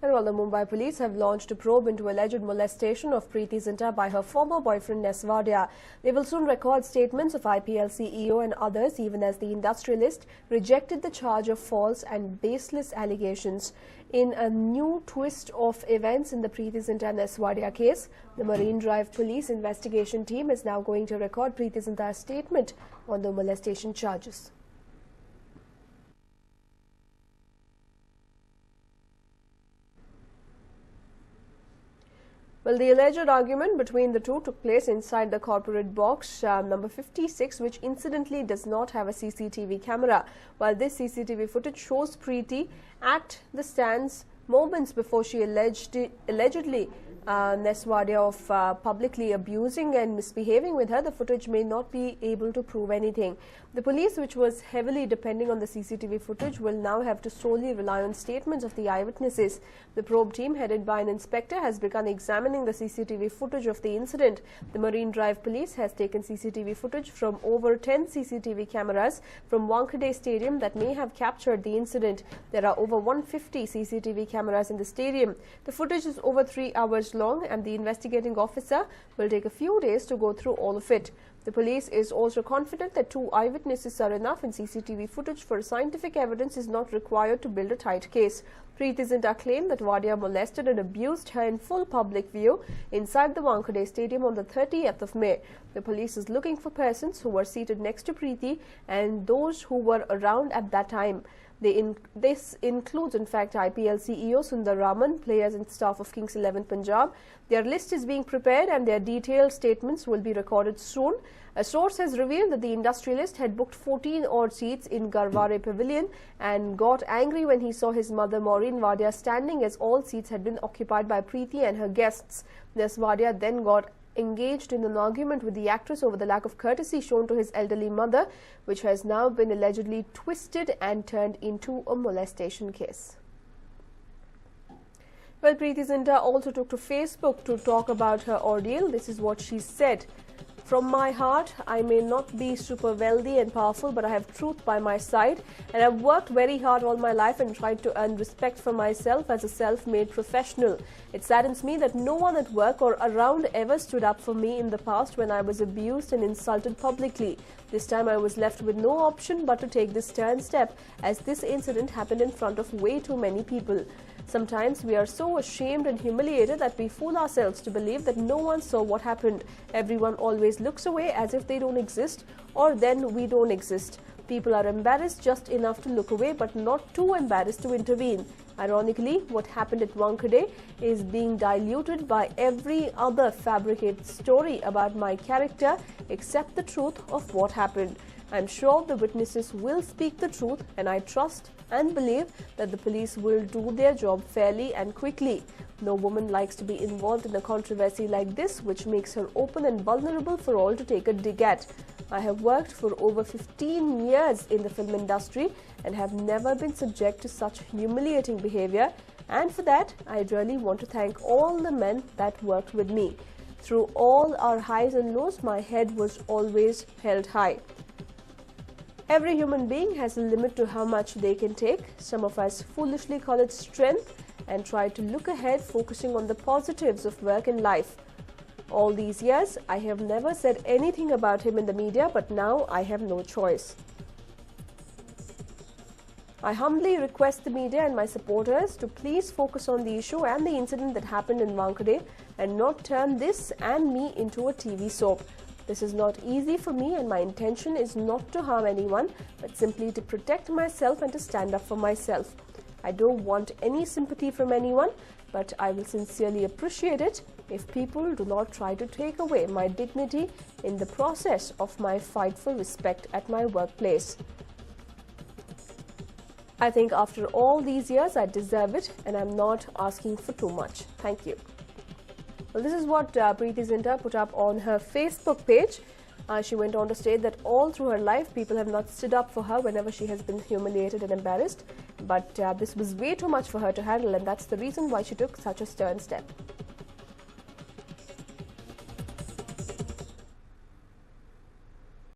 And while the Mumbai police have launched a probe into alleged molestation of Preity Zinta by her former boyfriend Neswadia, they will soon record statements of IPL CEO and others, even as the industrialist rejected the charge of false and baseless allegations. In a new twist of events in the Preity Zinta Neswadia case, the Marine Drive police investigation team is now going to record Preity Zinta's statement on the molestation charges. Well, the alleged argument between the two took place inside the corporate box number 56, which incidentally does not have a CCTV camera. While this CCTV footage shows Preity at the stands moments before she allegedly Neswadia of publicly abusing and misbehaving with her, the footage may not be able to prove anything. The police, which was heavily depending on the CCTV footage, will now have to solely rely on statements of the eyewitnesses. The probe team, headed by an inspector, has begun examining the CCTV footage of the incident. The Marine Drive police has taken CCTV footage from over 10 CCTV cameras from Wankhede Stadium that may have captured the incident. There are over 150 CCTV cameras in the stadium. The footage is over 3 hours long, and the investigating officer will take a few days to go through all of it. The police is also confident that 2 eyewitnesses are enough, and CCTV footage for scientific evidence is not required to build a tight case. Preity Zinta claimed that Wadia molested and abused her in full public view inside the Wankhede Stadium on the 30th of May. The police is looking for persons who were seated next to Preity and those who were around at that time. This includes, in fact, IPL CEO Sundar Raman, players and staff of Kings 11 Punjab. Their list is being prepared and their detailed statements will be recorded soon. A source has revealed that the industrialist had booked 14 odd seats in Garware Pavilion and got angry when he saw his mother Maureen Wadia standing, as all seats had been occupied by Preity and her guests. Neswadia then got engaged in an argument with the actress over the lack of courtesy shown to his elderly mother, which has now been allegedly twisted and turned into a molestation case. Well, Preity Zinta also took to Facebook to talk about her ordeal. This is what she said. From my heart, I may not be super wealthy and powerful, but I have truth by my side, and I've worked very hard all my life and tried to earn respect for myself as a self-made professional. It saddens me that no one at work or around ever stood up for me in the past when I was abused and insulted publicly. This time I was left with no option but to take this stern step, as this incident happened in front of way too many people. Sometimes we are so ashamed and humiliated that we fool ourselves to believe that no one saw what happened. Everyone always looks away as if they don't exist, or then we don't exist. People are embarrassed just enough to look away, but not too embarrassed to intervene. Ironically, what happened at Wankhede is being diluted by every other fabricated story about my character except the truth of what happened. I'm sure the witnesses will speak the truth, and I trust and believe that the police will do their job fairly and quickly. No woman likes to be involved in a controversy like this, which makes her open and vulnerable for all to take a dig at. I have worked for over 15 years in the film industry and have never been subject to such humiliating behavior, and for that I really want to thank all the men that worked with me. Through all our highs and lows, my head was always held high. Every human being has a limit to how much they can take. Some of us foolishly call it strength and try to look ahead, focusing on the positives of work and life. All these years, I have never said anything about him in the media, but now I have no choice. I humbly request the media and my supporters to please focus on the issue and the incident that happened in Wankhede and not turn this and me into a TV soap. This is not easy for me, and my intention is not to harm anyone, but simply to protect myself and to stand up for myself. I don't want any sympathy from anyone, but I will sincerely appreciate it if people do not try to take away my dignity in the process of my fight for respect at my workplace. I think after all these years, I deserve it, and I'm not asking for too much. Thank you. Well, this is what Preity Zinta put up on her Facebook page. She went on to state that all through her life, people have not stood up for her whenever she has been humiliated and embarrassed. But this was way too much for her to handle, and that's the reason why she took such a stern step.